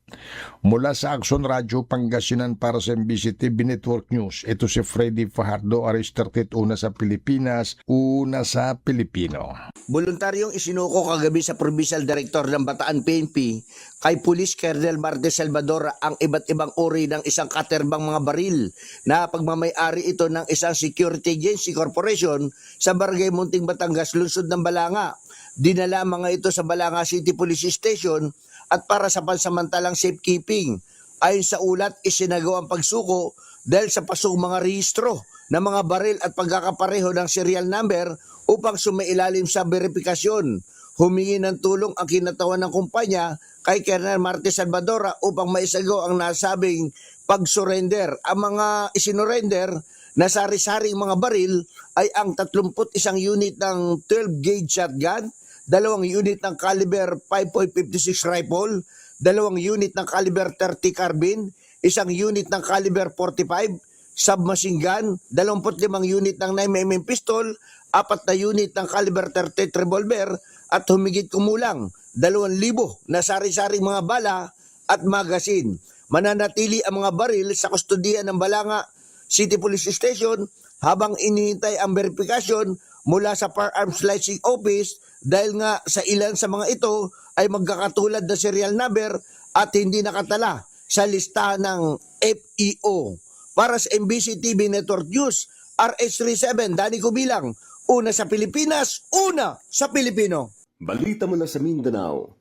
Speaker 23: Mula sa Action Radio Pangasinan para sa MBC TV Network News, ito si Freddy Fajardo, Aristartet, una sa Pilipinas, una sa Pilipino.
Speaker 24: Voluntaryong isinuko kagabi sa Provincial Director ng Bataan PNP kay Police Colonel Martes Salvador ang iba't ibang uri ng isang katerbang mga baril na pagmamay-ari ito ng isang security agency corporation sa Barangay Munting Batangas, lungsod ng Balanga. Dinala mga ito sa Balanga City Police Station at para sa pansamantalang safekeeping. Ayon sa ulat, isinagawa ang pagsuko dahil sa pasong mga rehistro ng mga baril at pagkakapareho ng serial number upang sumailalim sa verifikasyon. Humingi ng tulong ang kinatawan ng kumpanya kay Colonel Martes Salvadora upang maisagawa ang nasabing pag-surrender. Ang mga isinorender na sari-saring mga baril ay ang 31 unit ng 12-gauge shotgun, 2 unit ng caliber 5.56 rifle, 2 unit ng caliber 30 carbine, 1 unit ng caliber 45 submachine gun, 25 unit ng 9mm pistol, 4 na unit ng caliber 38 revolver at humigit kumulang 2,000 na sari-saring mga bala at magasin. Mananatili ang mga baril sa kustodiya ng Balanga City Police Station habang inihintay ang verifikasyon mula sa Firearms Licensing Office dahil nga sa ilan sa mga ito ay magkakatulad na serial number at hindi nakatala sa listahan ng FEO. Para sa MBC TV Network News, RH37, Danny Kubilang, una sa Pilipinas, una sa Pilipino.
Speaker 4: Balita mula sa Mindanao.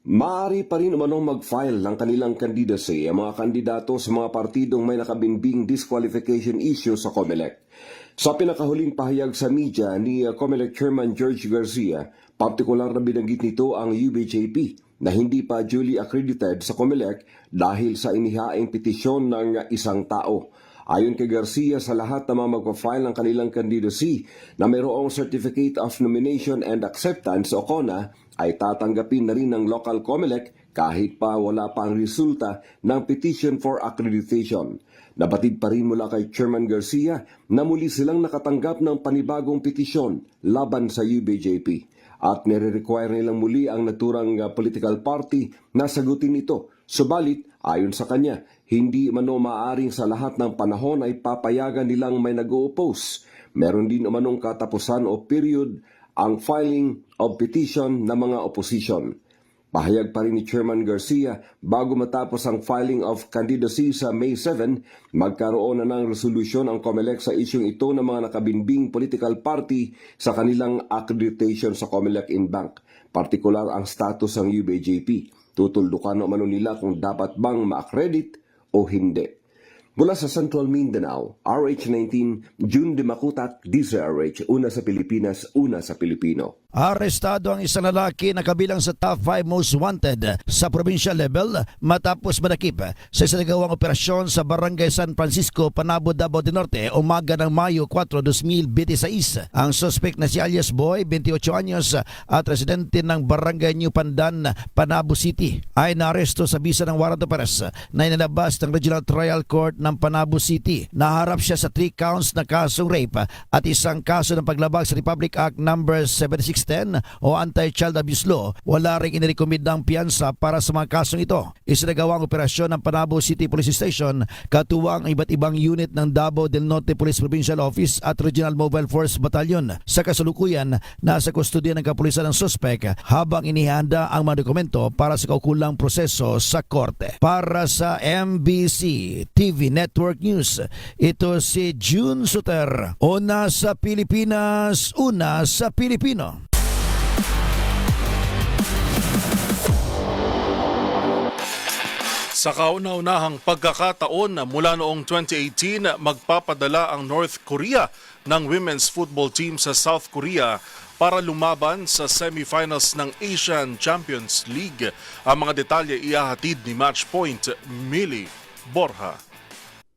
Speaker 4: Maaari pa rin umanong mag-file ng kanilang candidacy ang mga kandidato sa mga partidong may nakabinbing disqualification issue sa COMELEC. Sa pinakahuling pahayag sa media ni COMELEC Chairman George Garcia, partikular na binanggit nito ang UBJP na hindi pa duly accredited sa COMELEC dahil sa inihaing petisyon ng isang tao. Ayon kay Garcia, sa lahat ng mga magpa-file ng kanilang candidacy na mayroong Certificate of Nomination and Acceptance o CONA ay tatanggapin na rin ng local COMELEC kahit pa wala pa ang resulta ng petition for accreditation. Nabatid pa rin mula kay Chairman Garcia na muli silang nakatanggap ng panibagong petisyon laban sa UBJP at nire-require nilang muli ang naturang political party na sagutin ito. Subalit, ayon sa kanya, hindi umano maaaring sa lahat ng panahon ay papayagan nilang may nag-o-oppose. Meron din umanong katapusan o period ang filing of petition ng mga opposition. Pahayag pa rin ni Chairman Garcia, bago matapos ang filing of candidacy sa May 7, magkaroon na ng resolusyon ang COMELEC sa isyong ito ng mga nakabinbing political party sa kanilang accreditation sa COMELEC in-bank, partikular ang status ng UBJP. Tutuldukan naman nila kung dapat bang ma-accredit o hindi. Mula sa Central Mindanao, RH19, June de Makutak, DZRH, una sa Pilipinas, una sa Pilipino.
Speaker 5: Arestado ang isang lalaki na kabilang sa top 5 most wanted sa provincial level matapos manakip sa isinagawang operasyon sa Barangay San Francisco, Panabo, Davao del Norte, umaga ng Mayo 4, 2026. Ang suspect na si alias Boy, 28 anyos at residente ng Barangay New Pandan, Panabo City, ay naaresto sa bisa ng warrant of arrest na inilabas ng Regional Trial Court ng Panabo City. Naharap siya sa 3 counts na kasong rape at isang kaso ng paglabag sa Republic Act No. 7610 o Anti-Child Abuse Law. Wala ring inirekomendang piyansa para sa mga kasong ito. Isinagawang operasyon ng Panabo City Police Station katuwang ang iba't ibang unit ng Davao del Norte Police Provincial Office at Regional Mobile Force Battalion. Sa kasalukuyan, nasa kustodiya ng kapulisan ng suspect habang inihanda ang mga dokumento para sa kaukulang proseso sa korte. Para sa MBC TV Network News, ito si June Suter. Una sa Pilipinas, una sa Pilipino.
Speaker 1: Sa kauna-unahang pagkakataon mula noong 2018, magpapadala ang North Korea ng women's football team sa South Korea para lumaban sa semifinals ng Asian Champions League. Ang mga detalye ihahatid ni Matchpoint, Millie Borja.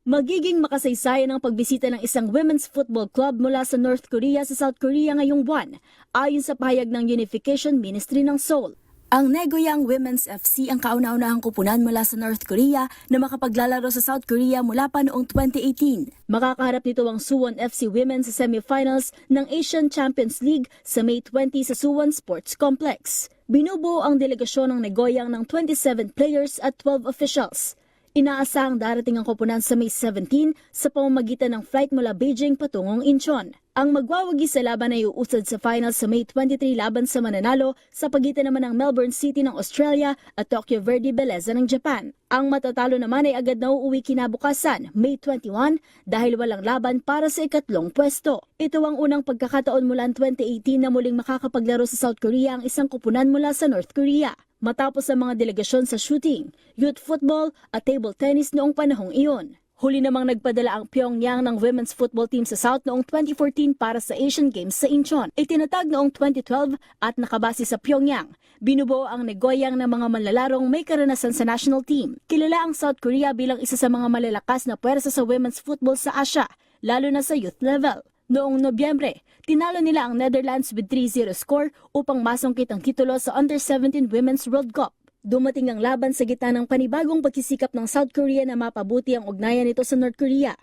Speaker 13: Magiging makasaysayan ang pagbisita ng isang women's football club mula sa North Korea sa South Korea ngayong buwan, ayon sa pahayag ng Unification Ministry ng Seoul. Ang Nagoyang Women's FC ang kauna-unahang kupunan mula sa North Korea na makapaglalaro sa South Korea mula pa noong 2018. Makakaharap nito ang Suwon FC Women sa semifinals ng Asian Champions League sa May 20 sa Suwon Sports Complex. Binubuo ang delegasyon ng Nagoyang ng 27 players at 12 officials. Inaasahang darating ang koponan sa May 17 sa pamamagitan ng flight mula Beijing patungong Incheon. Ang magwawagi sa laban ay uusad sa final sa May 23 laban sa mananalo sa pagitan naman ng Melbourne City ng Australia at Tokyo Verdy Beleza ng Japan. Ang matatalo naman ay agad na uuwi kinabukasan, May 21, dahil walang laban para sa ikatlong pwesto. Ito ang unang pagkakataon mula 2018 na muling makakapaglaro sa South Korea ang isang kupunan mula sa North Korea. Matapos ang mga delegasyon sa shooting, youth football at table tennis noong panahong iyon. Huli namang nagpadala ang Pyongyang ng women's football team sa South noong 2014 para sa Asian Games sa Incheon. Itinatag noong 2012 at nakabase sa Pyongyang. Binubuo ang negoyang ng mga manlalarong may karanasan sa national team. Kilala ang South Korea bilang isa sa mga malalakas na puwersa sa women's football sa Asia, lalo na sa youth level. Noong Nobyembre, tinalo nila ang Netherlands with 3-0 score upang masungkit ang titulo sa Under-17 Women's World Cup. Dumating ang laban sa gitna ng panibagong pagsisikap ng South Korea na mapabuti ang ugnayan nito sa North Korea.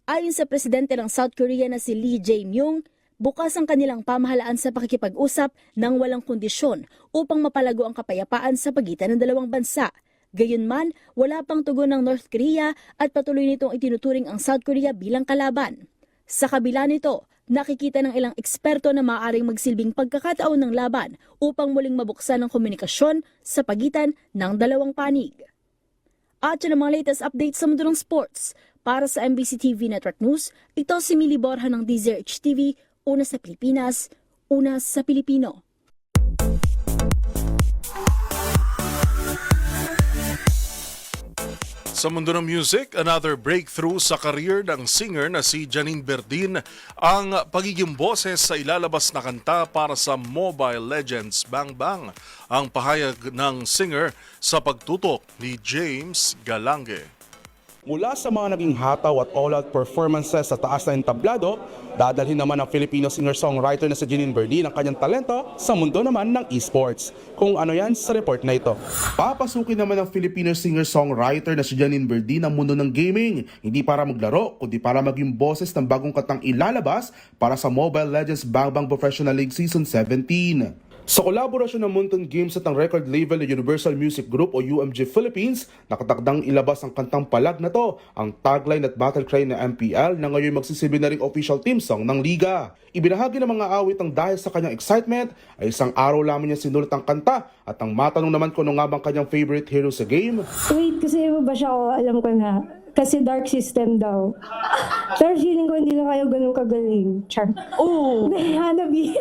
Speaker 13: Ayon sa presidente ng South Korea na si Lee Jae-myung, bukas ang kanilang pamahalaan sa pakikipag-usap ng walang kondisyon upang mapalago ang kapayapaan sa pagitan ng dalawang bansa. Gayunman, wala pang tugon ng North Korea at patuloy nitong itinuturing ang South Korea bilang kalaban. Sa kabila nito, nakikita ng ilang eksperto na maaaring magsilbing pagkakataon ng laban upang muling mabuksan ang komunikasyon sa pagitan ng dalawang panig. At yun ang mga latest updates sa mundo ng sports. Para sa MBC TV Network News, ito si Millie Borja ng DZRH TV, una sa Pilipinas, una sa Pilipino.
Speaker 1: Sa mundo ng music, another breakthrough sa career ng singer na si Janine Berdin ang pagiging boses sa ilalabas na kanta para sa Mobile Legends Bang Bang. Ang pahayag ng singer sa pagtutok ni James Galange.
Speaker 21: Mula sa mga naging hataw at all-out performances sa taas na entablado, dadalhin naman ng Filipino singer-songwriter na si Janine Berdin ang kanyang talento sa mundo naman ng esports. Kung ano yan sa report na ito. Papasukin naman ng Filipino singer-songwriter na si Janine Berdin ang mundo ng gaming, hindi para maglaro, kundi para maging boses ng bagong katang ilalabas para sa Mobile Legends Bang Bang Professional League Season 17. Sa kolaborasyon ng Mountain Games at ang record label na Universal Music Group o UMG Philippines, nakatakdang ilabas ang kantang palag na to, ang tagline at battle cry ng MPL na ngayon magsisilbi na ring official team song ng liga. Ibinahagi ng mga awit ang dahil sa kanyang excitement ay isang araw lamang niya sinulat ang kanta at ang matanong naman kung ano nga bang kanyang favorite hero sa game.
Speaker 6: Wait, kasi ba siya ako? Alam ko na. Kasi dark system daw. Pero feeling ko hindi na kayo ganun kagaling. Char. Oo. Hanabi.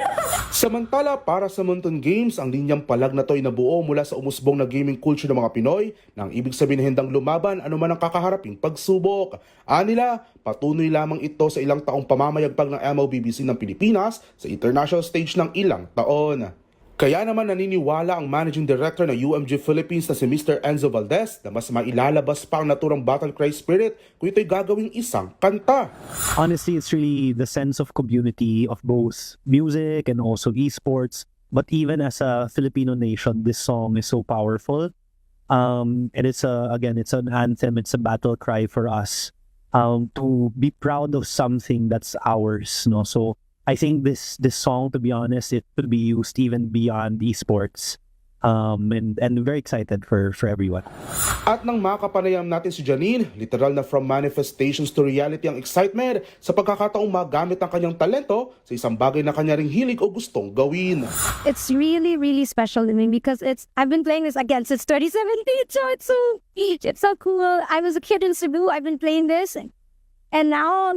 Speaker 21: Samantala, para sa Mountain Games, ang linyang palag na to ay nabuo mula sa umusbong na gaming culture ng mga Pinoy nang ibig sabihin na handang lumaban anuman ang kakaharaping pagsubok. Anila, patuloy lamang ito sa ilang taong pamamayagpag ng MLBBC ng Pilipinas sa international stage ng ilang taon. Kaya naman naniniwala ang Managing Director ng UMG Philippines na si Mr. Enzo Valdez na mas mailalabas pa ang naturang battle cry spirit kung ito'y gagawing isang kanta.
Speaker 7: Honestly, it's really the sense of community of both music and also esports. But even as a Filipino nation, this song is so powerful. And it's it's an anthem, it's a battle cry for us to be proud of something that's ours. No? So I think this song, to be honest, it could be used even beyond esports. And very excited for everyone.
Speaker 21: At nang makapanayam natin si Janine, literal na from manifestations to reality ang excitement sa pagkakataong magamit ang kanyang talento sa isang bagay na kanya ring hilig o gustong gawin.
Speaker 6: It's really, really special to me because I've been playing this again since 2017, so it's so cool. I was a kid in Cebu, I've been playing this, and now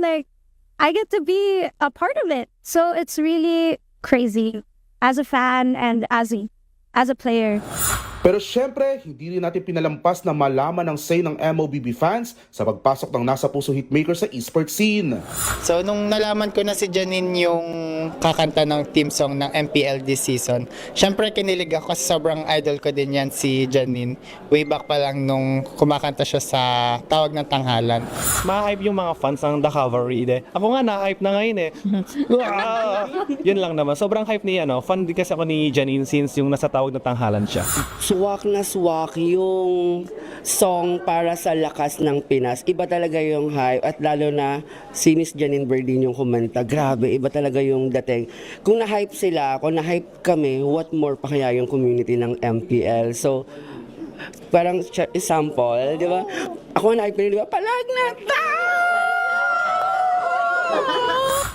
Speaker 6: I get to be a part of it. So it's really crazy as a fan and as a player.
Speaker 21: Pero syempre, hindi rin natin pinalampas na malaman ang say ng MLBB fans sa pagpasok ng nasa puso hitmaker sa esports scene.
Speaker 8: So nung nalaman ko na si Janine yung kakanta ng team song ng MPL this season, syempre kinilig ako kasi sobrang idol ko din yan si Janine. Way back pa lang nung kumakanta siya sa Tawag ng Tanghalan.
Speaker 9: Ma-hype yung mga fans ng The Cavalry. Ako nga na-hype na ngayon eh. Yun lang naman. Sobrang hype niya. Fan din kasi ako ni Janine since yung nasa Tawag ng Tanghalan siya.
Speaker 25: Suwak na suwak yung song para sa lakas ng Pinas. Iba talaga yung hype at lalo na si Miss Janine Berdin yung kumanta. Grabe, iba talaga yung dating. Kung na-hype sila, kung na-hype kami, what more pa kaya yung community ng MPL? So, parang example, di ba? Ako na-hype na, di ba? Palag na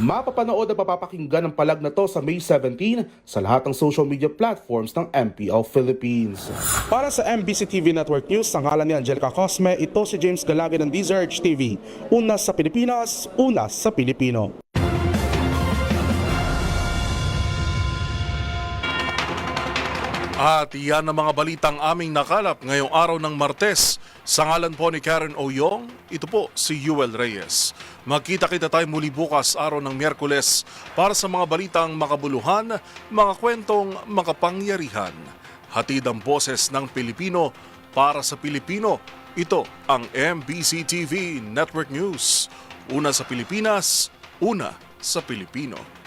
Speaker 21: Mapapanood at mapapakinggan ang palag na to sa May 17 sa lahat ng social media platforms ng MPL Philippines. Para sa MBC TV Network News, ang ngalan ni Angelica Cosme, ito si James Galage ng DZRH TV. Una sa Pilipinas, una sa Pilipino.
Speaker 1: At iyan ang mga balitang aming nakalap ngayong araw ng Martes. Sa ngalan po ni Karen Oyong, ito po si Yuel Reyes. Magkita-kita tayo muli bukas araw ng Miyerkules para sa mga balitang makabuluhan, mga kwentong makapangyarihan. Hatid ang boses ng Pilipino para sa Pilipino. Ito ang MBC TV Network News. Una sa Pilipinas, una sa Pilipino.